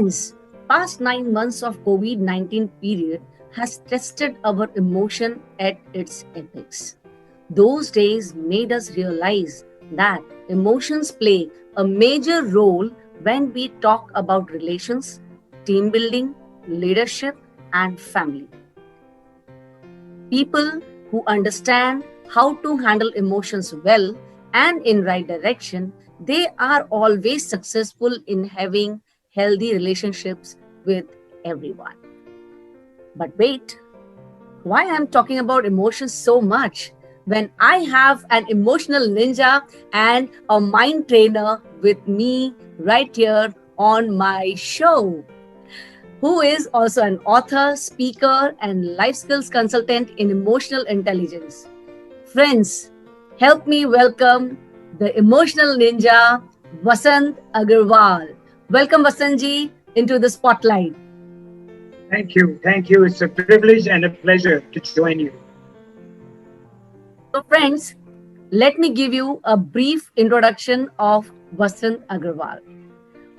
Friends, past 9 months of COVID-19 period has tested our emotion at its apex. Those days made us realize that emotions play a major role when we talk about relations, team building, leadership, and family. People who understand how to handle emotions well and in right direction, they are always successful in having healthy relationships with everyone. But wait, why I'm talking about emotions so much when I have an emotional ninja and a mind trainer with me right here on my show, who is also an author, speaker, and life skills consultant in emotional intelligence. Friends, help me welcome the emotional ninja, Vasant Agarwal. Welcome, Vasantji, into the spotlight. Thank you. Thank you. It's a privilege and a pleasure to join you. So, friends, let me give you a brief introduction of Vasant Agarwal.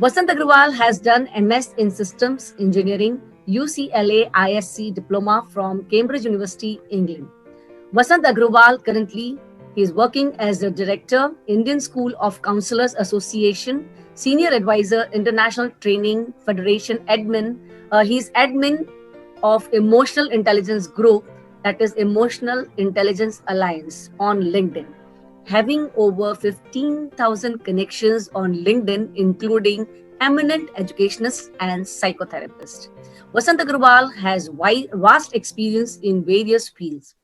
Vasant Agarwal has done MS in Systems Engineering, UCLA ISc diploma from Cambridge University, England. Vasant Agarwal currently he is working as the director, Indian School of Counselors Association, senior advisor, International Training Federation admin. He's admin of Emotional Intelligence Group, that is Emotional Intelligence Alliance on LinkedIn, having over 15,000 connections on LinkedIn, including eminent educationists and psychotherapists. Vasant Agarwal has vast experience in various fields.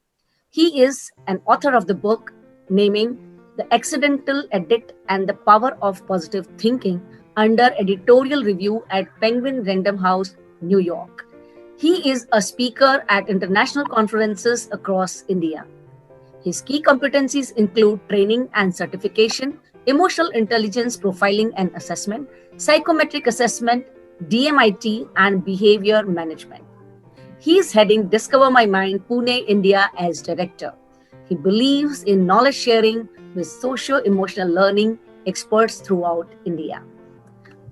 He is an author of the book naming The Accidental Addict and the Power of Positive Thinking under editorial review at Penguin Random House, New York. He is a speaker at international conferences across India. His key competencies include training and certification, emotional intelligence profiling and assessment, psychometric assessment, DMIT, and behavior management. He is heading Discover My Mind Pune, India as director. He believes in knowledge sharing with socio-emotional learning experts throughout India.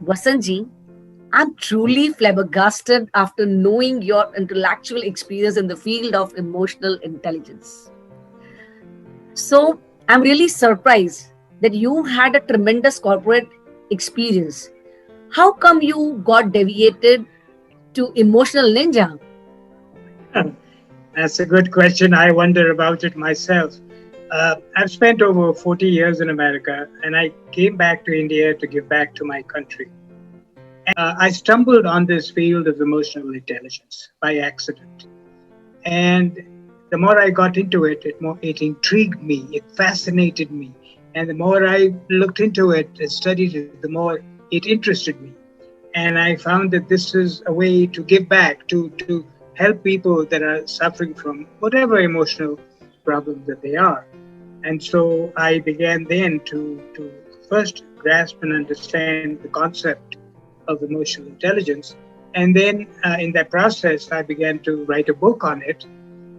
Vasantji, I'm truly flabbergasted after knowing your intellectual experience in the field of emotional intelligence. So, I'm really surprised that you had a tremendous corporate experience. How come you got deviated to emotional ninja? That's a good question. I wonder about it myself. I've spent over 40 years in America, and I came back to India to give back to my country. I stumbled on this field of emotional intelligence by accident. And the more I got into it, it intrigued me, it fascinated me. And the more I looked into it and studied it, the more it interested me. And I found that this is a way to give back, to help people that are suffering from whatever emotional problems that they are. And so I began then to first grasp and understand the concept of emotional intelligence. And then in that process, I began to write a book on it,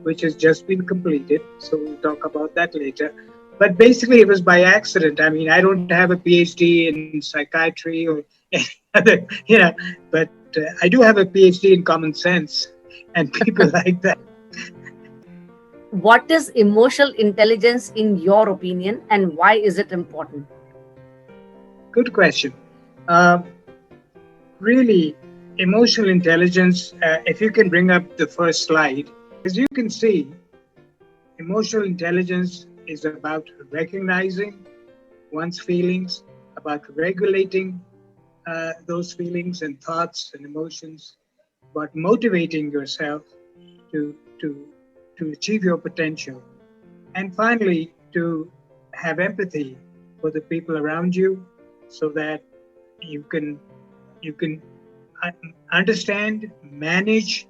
which has just been completed. So we'll talk about that later. But basically, it was by accident. I mean, I don't have a PhD in psychiatry or any other, but I do have a PhD in common sense and people like that. What is emotional intelligence in your opinion and why is it important? Good question. Uh, Really, emotional intelligence, if you can bring up the first slide, as you can see, emotional intelligence is about recognizing one's feelings, about regulating those feelings and thoughts and emotions, about motivating yourself to, to, to achieve your potential, and finally, to have empathy for the people around you so that you can you can understand, manage,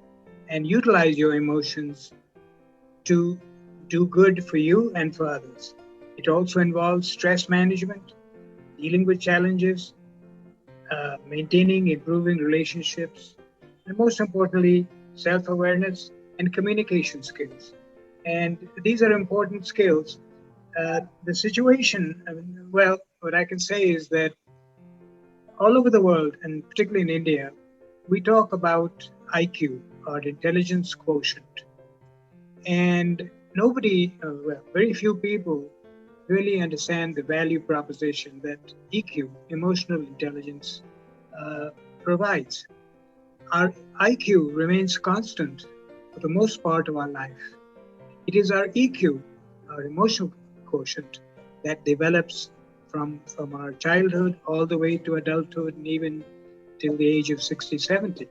and utilize your emotions to do good for you and for others. It also involves stress management, dealing with challenges, maintaining, improving relationships, and most importantly, self awareness and communication skills. And these are important skills. The situation, well, what I can say is that all over the world, and particularly in India, we talk about IQ, or intelligence quotient, and very few people really understand the value proposition that EQ, emotional intelligence, uh, provides. Our IQ remains constant for the most part of our life. It is our EQ, our emotional quotient, that develops from our childhood all the way to adulthood and even till the age of 60, 70.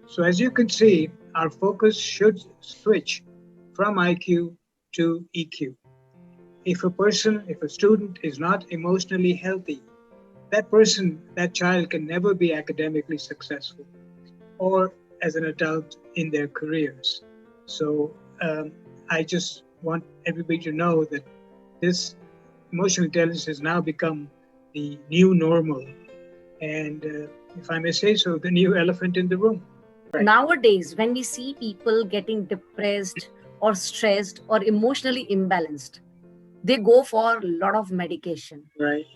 So, as you can see, our focus should switch from IQ to EQ. If a student is not emotionally healthy, that child can never be academically successful or as an adult in their careers. So I just want everybody to know that this emotional intelligence has now become the new normal, and if I may say so, the new elephant in the room. Right. Nowadays, when we see people getting depressed or stressed or emotionally imbalanced, they go for a lot of medication. Right.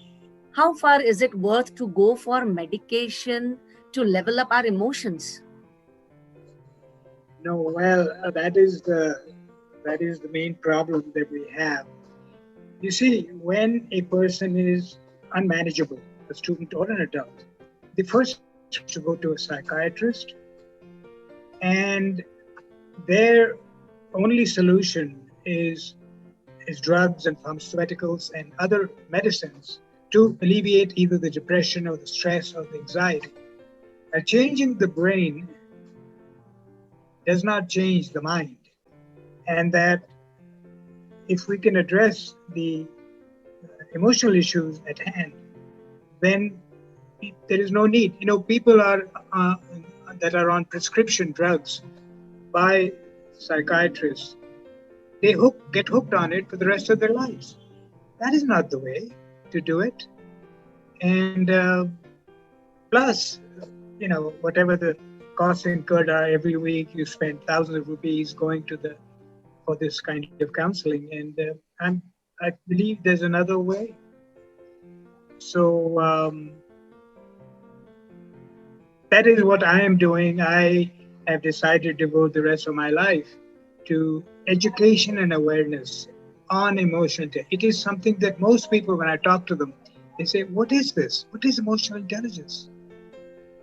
How far is it worth to go for medication to level up our emotions? No, well, that is the main problem that we have. You see, when a person is unmanageable, a student or an adult, the first step is to go to a psychiatrist, and their only solution is drugs and pharmaceuticals and other medicines to alleviate either the depression or the stress or the anxiety. Changing the brain does not change the mind, and that if we can address the emotional issues at hand, then there is no need. People uh, that are on prescription drugs by psychiatrists, get hooked on it for the rest of their lives. That is not the way to do it. And plus, whatever the costs incurred are every week, you spend thousands of rupees going to the for this kind of counseling, and I believe there's another way. So that is what I am doing. I have decided to devote the rest of my life to education and awareness on emotional intelligence. It is something that most people, when I talk to them, they say, "What is this? What is emotional intelligence?"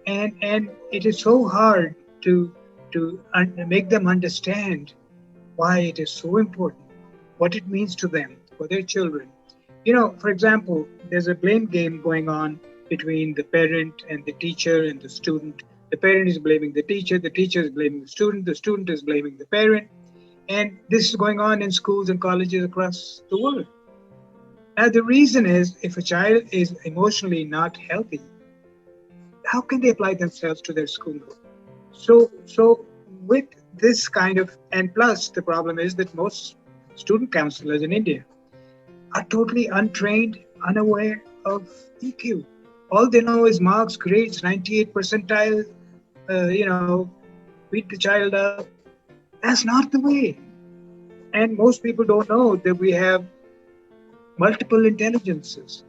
And it is so hard to make them understand why it is so important, what it means to them, for their children. For example, there's a blame game going on between the parent and the teacher and the student. The parent is blaming the teacher is blaming the student is blaming the parent. And this is going on in schools and colleges across the world. Now, the reason is, if a child is emotionally not healthy, how can they apply themselves to their schoolwork? So with this kind of, and plus the problem is that most student counselors in India are totally untrained, unaware of EQ. All they know is marks, grades, 98 percentile, beat the child up. That's not the way. And most people don't know that we have multiple intelligences: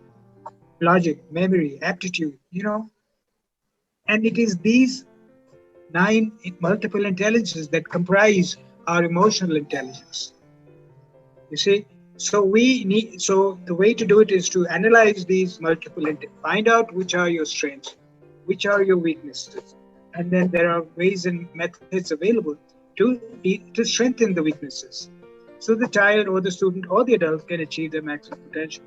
logic, memory, aptitude, And it is these 9 multiple intelligences that comprise our emotional intelligence. You see? So the way to do it is to analyze these multiple, find out which are your strengths, which are your weaknesses. And then there are ways and methods available to strengthen the weaknesses, so the child or the student or the adult can achieve their maximum potential.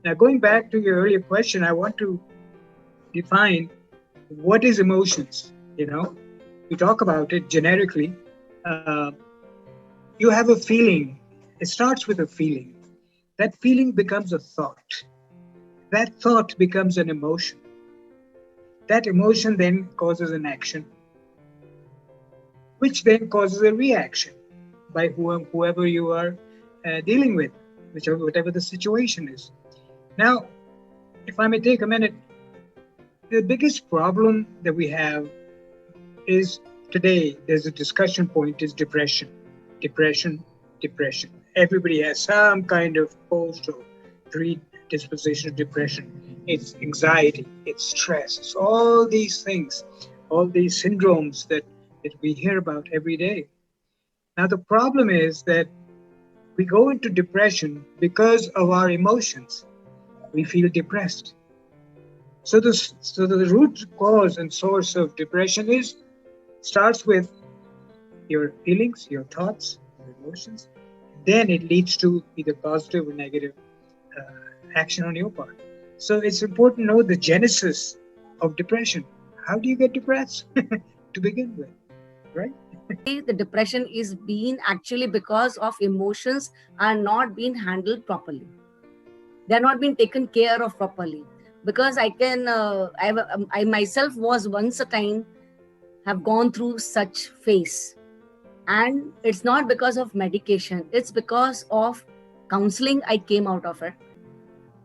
Now, going back to your earlier question, I want to define what is emotions. We talk about it generically. You have a feeling. It starts with a feeling. That feeling becomes a thought. That thought becomes an emotion. That emotion then causes an action, which then causes a reaction by whoever you are dealing with, whatever the situation is. Now, if I may take a minute, the biggest problem that we have is today, there's a discussion point, is depression. Depression. Everybody has some kind of post or predisposition to depression. It's anxiety, it's stress, it's all these things. all these syndromes that we hear about every day. Now, the problem is that we go into depression because of our emotions. We feel depressed. So the root cause and source of depression is starts with your feelings, your thoughts, your emotions. Then it leads to either positive or negative action on your part. So it's important to know the genesis of depression. How do you get depressed to begin with, right? The depression is being actually because of emotions are not being handled properly. They're not being taken care of properly. Because I myself was once a time have gone through such phase, and it's not because of medication, it's because of counseling I came out of it.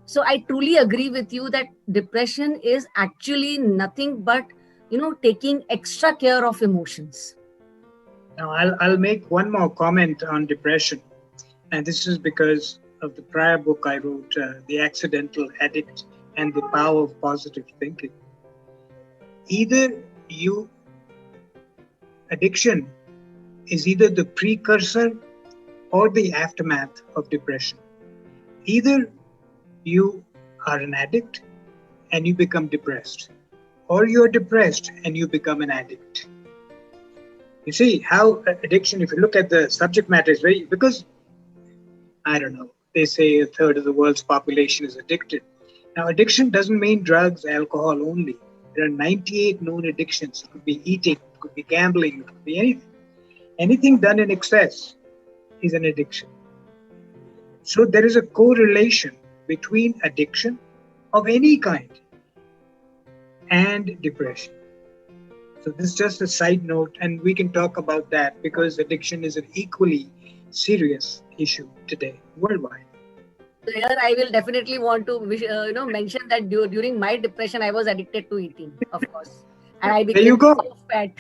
So I truly agree with you that depression is actually nothing but, taking extra care of emotions. Now, I'll make one more comment on depression. And this is because of the prior book I wrote, The Accidental Addict and the Power of Positive Thinking. Either you, addiction is either the precursor or the aftermath of depression. Either you are an addict and you become depressed, or you're depressed and you become an addict. You see how addiction, if you look at the subject matter, is very, because I don't know, they say a third of the world's population is addicted. Now, addiction doesn't mean drugs, alcohol only. There are 98 known addictions. It could be eating, it could be gambling, it could be anything. Anything done in excess is an addiction. So there is a correlation between addiction of any kind and depression. So this is just a side note, and we can talk about that because addiction is an equally serious issue today worldwide. So here I will definitely want to mention that during my depression I was addicted to eating, of course, and I There you became go. so fat.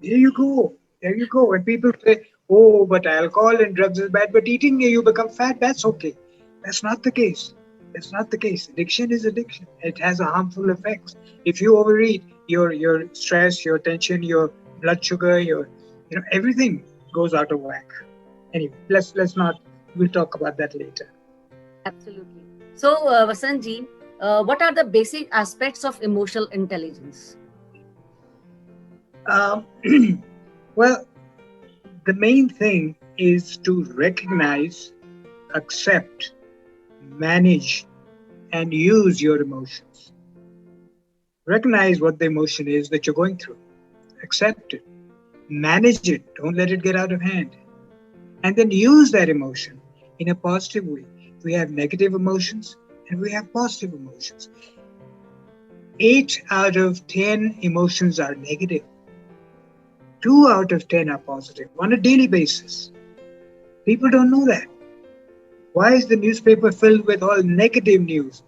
There you go. There you go. When people say, oh, but alcohol and drugs is bad, but eating you become fat, that's okay. That's not the case. That's not the case. Addiction is addiction. It has a harmful effects. If you overeat, your stress, your tension, your blood sugar, your everything goes out of whack. Anyway, let's not. We'll talk about that later. Absolutely. So, Vasantji, what are the basic aspects of emotional intelligence? Um, well, the main thing is to recognize, accept, manage, and use your emotions. Recognize what the emotion is that you're going through. Accept it. Manage it. Don't let it get out of hand. And then use that emotion in a positive way. We have negative emotions and we have positive emotions. 8 out of 10 emotions are negative. 2 out of 10 are positive on a daily basis. People don't know that. Why is the newspaper filled with all negative news?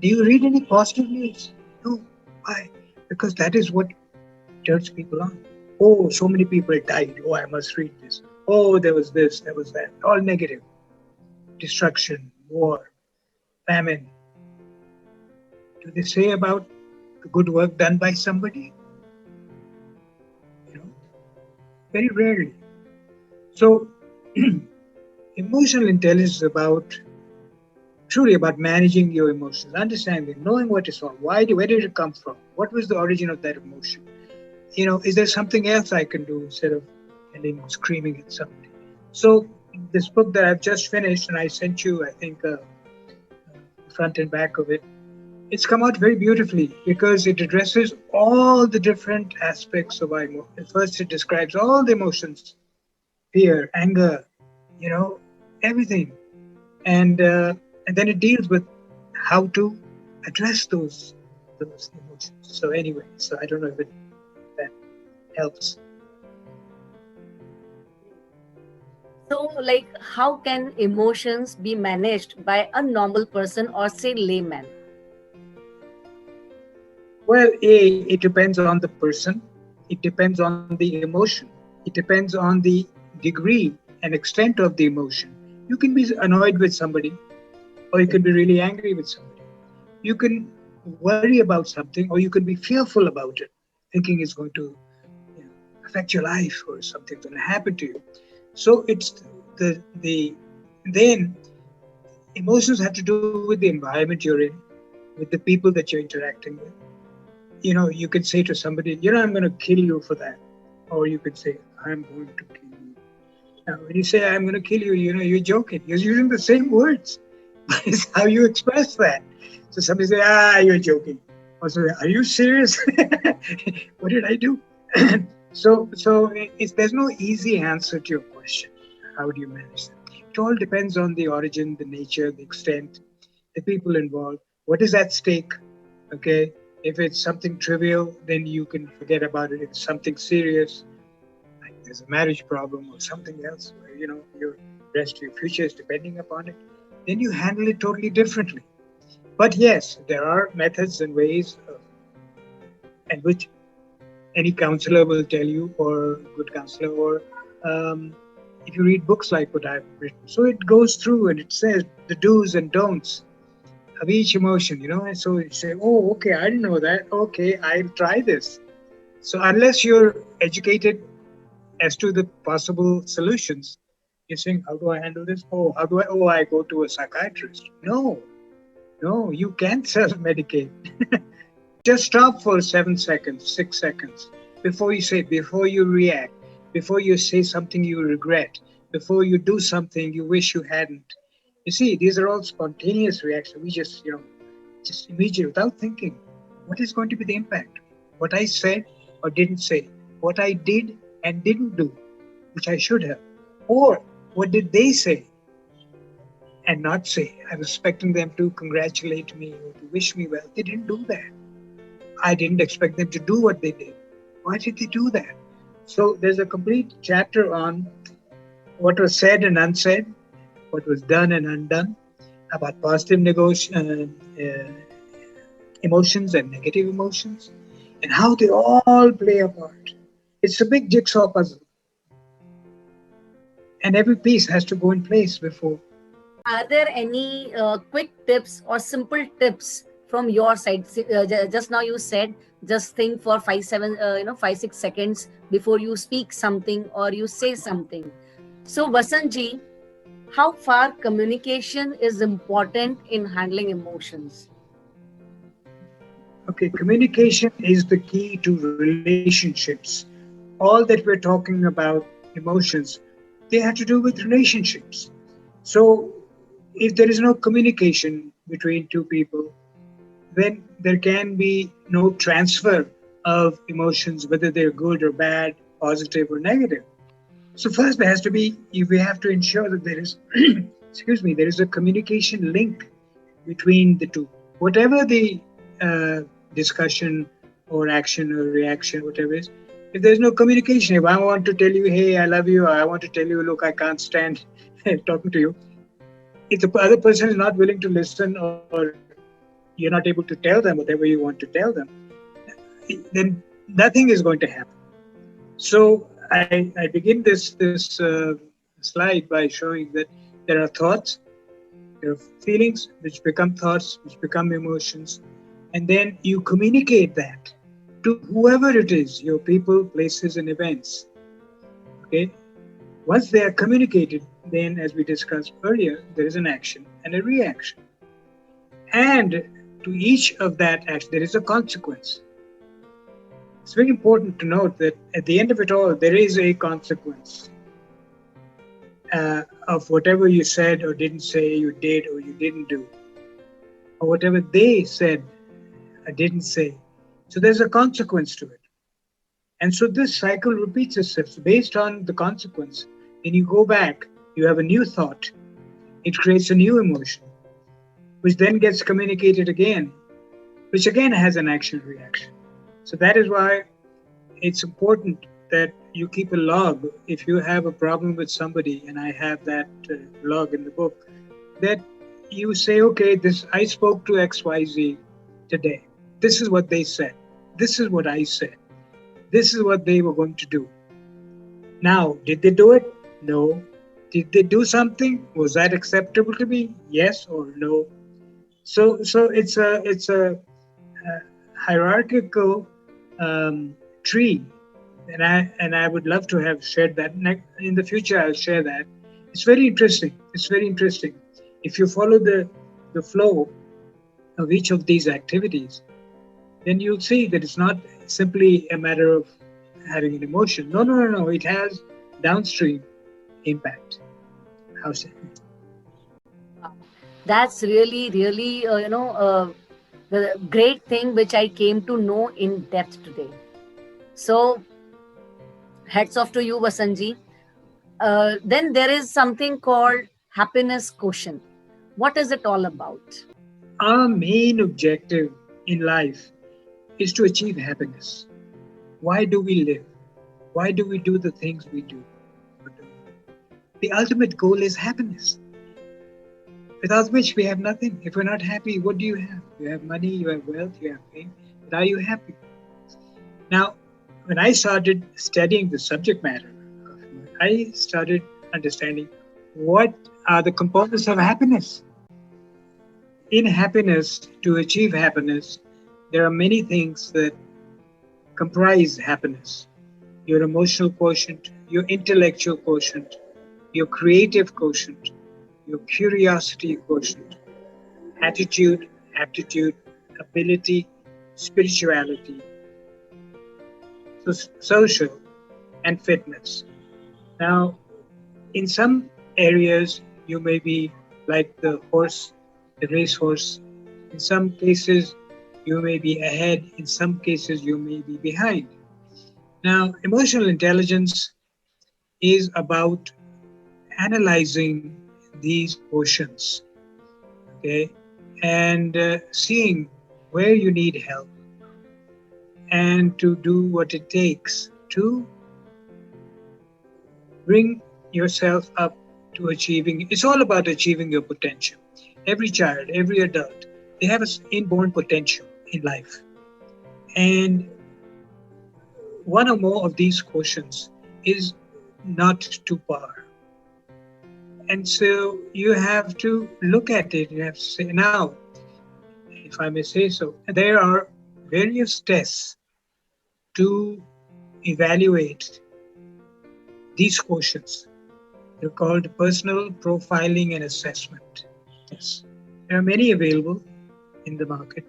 Do you read any positive news? No. Why? Because that is what turns people on. Oh, so many people died. Oh, I must read this. Oh, there was this, there was that. All negative. Destruction, war, famine. Do they say about the good work done by somebody? Very rarely. So, emotional intelligence is truly about managing your emotions, understanding, knowing what is wrong, where did it come from, what was the origin of that emotion. Is there something else I can do instead of screaming at somebody? So, this book that I've just finished, and I sent you, I think, front and back of it, it's come out very beautifully because it addresses all the different aspects of our emotions. First, it describes all the emotions, fear, anger, everything. And then it deals with how to address those emotions. So anyway, I don't know if that helps. So, how can emotions be managed by a normal person or say layman? Well, it depends on the person. It depends on the emotion. It depends on the degree and extent of the emotion. You can be annoyed with somebody, or you can be really angry with somebody. You can worry about something, or you can be fearful about it. thinking is going to affect your life or something's going to happen to you. So it's the then emotions have to do with the environment you're in, with the people that you're interacting with. You can say to somebody, I'm going to kill you for that, or you could say, I'm going to kill you. Now, when you say I'm going to kill you, you're joking. You're using the same words, but it's how you express that. So somebody say, you're joking. Or say, are you serious? What did I do? There's no easy answer to your question. How do you manage that? It all depends on the origin, the nature, the extent, the people involved. What is at stake? Okay. If it's something trivial, then you can forget about it. If it's something serious, like there's a marriage problem or something else, where your rest of your future is depending upon it, then you handle it totally differently. But yes, there are methods and ways in which any counselor will tell you, or good counselor, or if you read books like what I've written. So it goes through and it says the do's and don'ts of each emotion, and so you say, oh, okay, I didn't know that. Okay, I'll try this. So unless you're educated as to the possible solutions, you're saying, how do I handle this? I go to a psychiatrist. No, you can't self-medicate. Just stop for 7 seconds, 6 seconds before you react, before you say something you regret, before you do something you wish you hadn't. You see, these are all spontaneous reactions. We just immediately, without thinking, what is going to be the impact? What I said or didn't say, what I did and didn't do, which I should have, or what did they say and not say? I was expecting them to congratulate me or to wish me well. They didn't do that. I didn't expect them to do what they did. Why did they do that? So there's a complete chapter on what was said and unsaid, what was done and undone, about positive emotions and negative emotions, and how they all play a part. It's a big jigsaw puzzle, and every piece has to go in place before. Are there any quick tips or simple tips from your side? Just now you said just think for 5 6 seconds before you speak something or you say something. So Vasant ji, how far communication is important in handling emotions? Okay, communication is the key to relationships. All that we're talking about, emotions, they have to do with relationships. So if there is no communication between two people, then there can be no transfer of emotions, whether they're good or bad, positive or negative. So first there has to be, we have to ensure that there is, there is a communication link between the two. Whatever the discussion or action or reaction, whatever it is, if there's no communication, if I want to tell you, hey, I love you, or I want to tell you, look, I can't stand talking to you, if the other person is not willing to listen, or you're not able to tell them whatever you want to tell them, then nothing is going to happen. So I begin this slide by showing that there are thoughts, there are feelings which become thoughts, which become emotions, and then you communicate that to whoever it is, your people, places, and events. Okay? Once they are communicated, then, as we discussed earlier, there is an action and a reaction. And to each of that action, there is a consequence. It's very important to note that at the end of it all, there is a consequence of whatever you said or didn't say, you did or you didn't do, or whatever they said or didn't say. So there's a consequence to it. And so this cycle repeats itself. So based on the consequence, then you go back, you have a new thought, it creates a new emotion, which then gets communicated again, which again has an action reaction. So that is why it's important that you keep a log. If you have a problem with somebody, and I have that log in the book, that you say, okay, I spoke to XYZ today. This is what they said. This is what I said. This is what they were going to do. Now, did they do it? No. Did they do something? Was that acceptable to me? Yes or no? So it's a hierarchical tree, and I would love to have shared that. In the future, I'll share that. It's very interesting. It's very interesting. If you follow the flow of each of these activities, then you'll see that it's not simply a matter of having an emotion. No, no, no, no. It has downstream impact. How's it? That's really, really, the great thing which I came to know in depth today. So, hats off to you, Vasanji. Then there is something called happiness quotient. What is it all about? Our main objective in life is to achieve happiness. Why do we live? Why do we do the things we do? The ultimate goal is happiness, without which we have nothing. If we're not happy, what do you have? You have money, you have wealth, you have fame, but are you happy? Now, when I started studying the subject matter, I started understanding what are the components of happiness. In happiness, to achieve happiness, there are many things that comprise happiness: your emotional quotient, your intellectual quotient, your creative quotient, your curiosity quotient, attitude, aptitude, ability, spirituality, social, and fitness. Now, in some areas, you may be like the horse, the racehorse. In some cases, you may be ahead. In some cases, you may be behind. Now, emotional intelligence is about analyzing these quotients, okay, and seeing where you need help and to do what it takes to bring yourself up to achieving. It's all about achieving your potential. Every child, every adult, they have an inborn potential in life. And one or more of these quotients is not to par. And so you have to look at it. You have to say, now, if I may say so, there are various tests to evaluate these quotients. They're called personal profiling and assessment. Yes. There are many available in the market.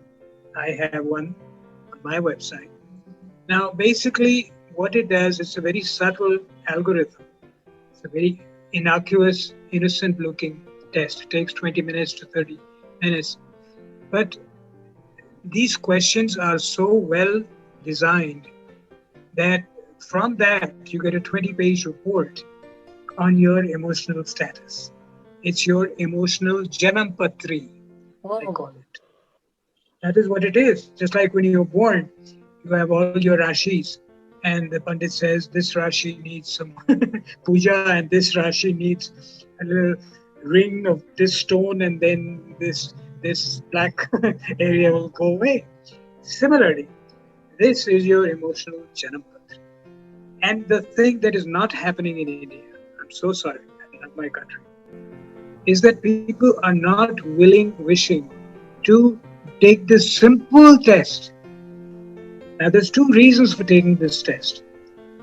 I have one on my website. Now, basically, what it does, it's a very subtle algorithm. It's a very innocuous, innocent looking test. It takes 20 minutes to 30 minutes. But these questions are so well designed that from that you get a 20-page report on your emotional status. It's your emotional Janam Patri, I call it. That is what it is. Just like when you're born, you have all your rashis, and the Pandit says this rashi needs some puja, and this rashi needs a little ring of this stone, and then this black area will go away. Similarly, this is your emotional Janam Patri. And the thing that is not happening in India, I'm so sorry, I love my country, is that people are not wishing to take this simple test. Now, there's two reasons for taking this test.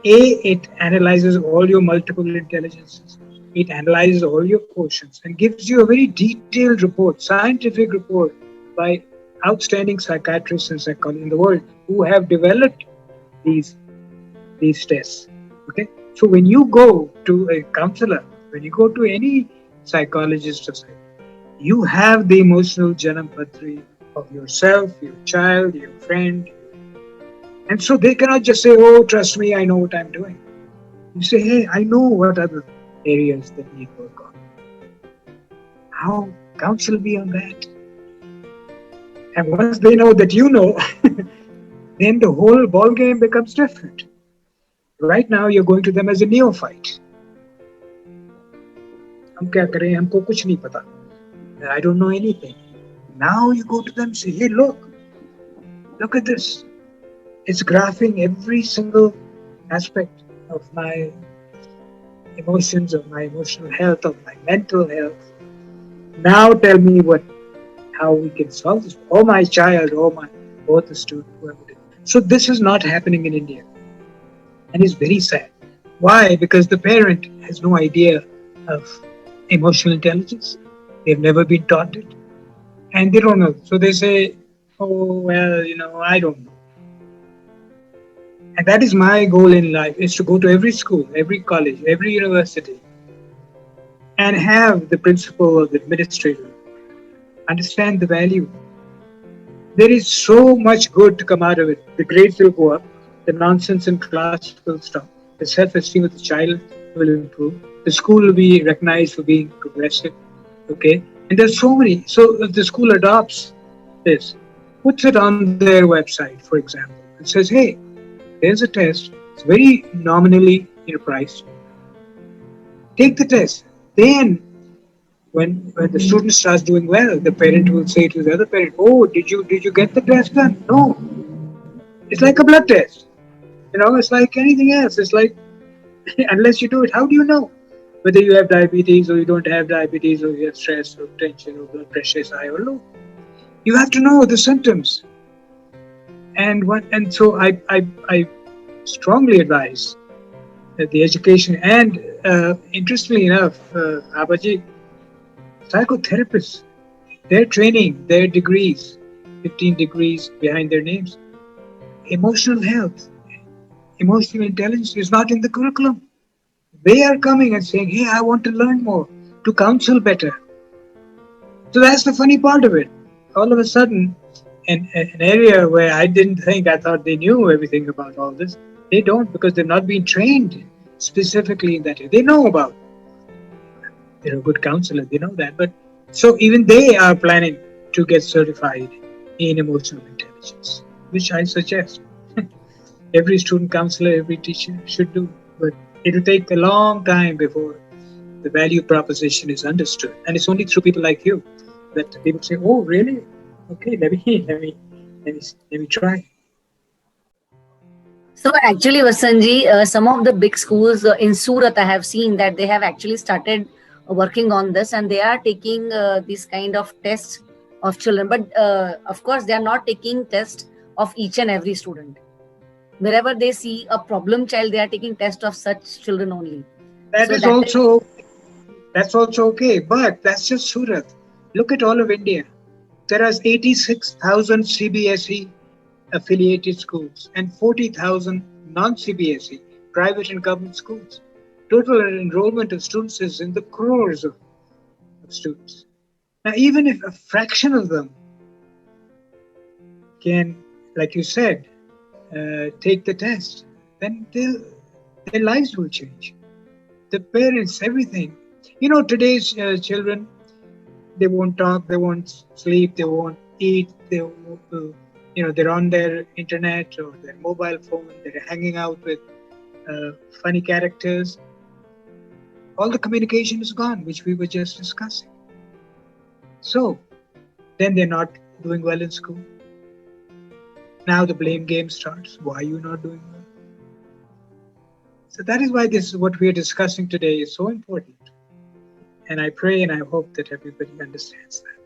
A, it analyzes all your multiple intelligences. It analyzes all your quotients and gives you a very detailed report, scientific report by outstanding psychiatrists and psychologists in the world who have developed these tests. Okay, so when you go to a counselor, when you go to any psychologist or something, you have the emotional Janam Patri of yourself, your child, your friend. And so they cannot just say, oh, trust me, I know what I'm doing. You say, hey, I know what other areas that need work on. How counsel be on that? And once they know that you know, then the whole ball game becomes different. Right now, you're going to them as a neophyte. हम क्या करें? हमको कुछ नहीं पता. I don't know anything. Now you go to them and say, hey, look at this. It's graphing every single aspect of my emotions, of my emotional health, of my mental health. Now tell me how we can solve this. Oh, my child, oh, the student, whoever it is. So this is not happening in India. and it's very sad. Why? Because the parent has no idea of emotional intelligence. They've never been taught it, and they don't know. So they say, "Oh well, I don't know." And that is my goal in life: is to go to every school, every college, every university, and have the principal or the administrator understand the value. There is so much good to come out of it. The grades will go up, the nonsense in class will stop, the self esteem of the child will improve, the school will be recognized for being progressive. Okay? And there's so many. So if the school adopts this, puts it on their website, for example, and says, hey, there's a test, it's very nominally priced. Take the test. Then when the student starts doing well, the parent will say to the other parent, "Oh, did you get the test done?" No, it's like a blood test. It's like anything else. It's like unless you do it, how do you know whether you have diabetes or you don't have diabetes, or you have stress or tension or blood pressure is high or low? You have to know the symptoms. And so I strongly advise the education and interestingly enough, Abaji, psychotherapists, their training, their degrees, 15 degrees behind their names, emotional health, emotional intelligence is not in the curriculum. They are coming and saying, hey, I want to learn more, to counsel better. So that's the funny part of it. All of a sudden, an area where I didn't think, I thought they knew everything about all this, they don't, because they've not been trained specifically in that area. They know about, they're a good counselor, they know that. But so even they are planning to get certified in emotional intelligence, which I suggest every student counselor, every teacher should do. But it'll take a long time before the value proposition is understood. And it's only through people like you that people say, oh, really? Okay, let me try. So actually, Vasanji, some of the big schools in Surat, I have seen that they have actually started working on this, and they are taking these kind of tests of children. But of course, they are not taking tests of each and every student. Wherever they see a problem child, they are taking test of such children only. That So is that is also that's also okay, but that's just Surat. Look at all of India. There are 86,000 CBSE affiliated schools and 40,000 non-CBSE private and government schools. Total enrollment of students is in the crores of students. Now, even if a fraction of them can, like you said, take the test, then their lives will change. The parents, everything. Today's children, they won't talk, they won't sleep, they won't eat, they're on their internet or their mobile phone, they're hanging out with funny characters. All the communication is gone, which we were just discussing. So then they're not doing well in school. Now the blame game starts. Why are you not doing well? So that is why this is what we are discussing today is so important. And I pray and I hope that everybody understands that.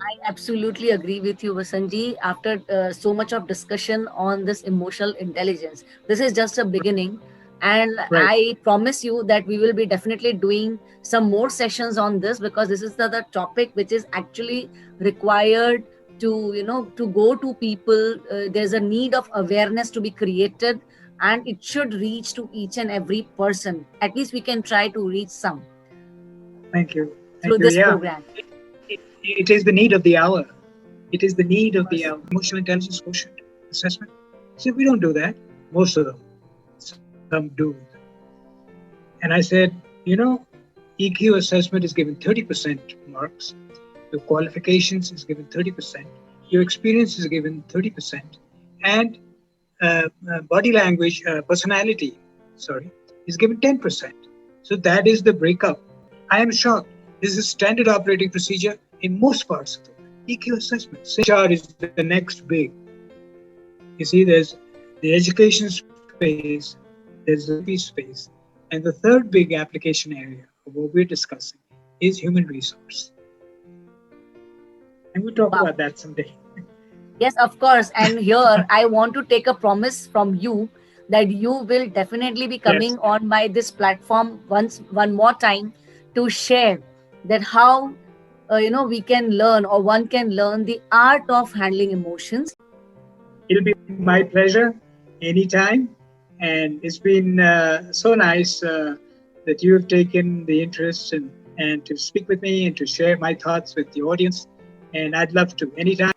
I absolutely agree with you, Vasanji. After so much of discussion on this emotional intelligence, this is just a beginning. And Right. I promise you that we will be definitely doing some more sessions on this, because this is the topic which is actually required to, to go to people. There's a need of awareness to be created, and it should reach to each and every person. At least we can try to reach some Thank you. through Thank you. this Yeah. program. It is the need of the hour. It is the need Of of the course. hour. Emotional intelligence quotient assessment. See, we don't do that. Most of them. Some do. And I said, EQ assessment is given 30% marks. Your qualifications is given 30%. Your experience is given 30%. And body language, personality, sorry, is given 10%. So that is the breakup. I am shocked. This is standard operating procedure in most parts of the world. EQ assessment. HR is the next big. You see, there's the education space, there's the therapy space, and the third big application area of what we're discussing is human resource. And we'll talk Wow. about that someday. Yes, of course. And here I want to take a promise from you that you will definitely be Yes. coming on by this platform one more time to share that how we can learn, or one can learn the art of handling emotions. It'll be my pleasure anytime. And it's been so nice that you have taken the interest and to speak with me and to share my thoughts with the audience. And I'd love to anytime.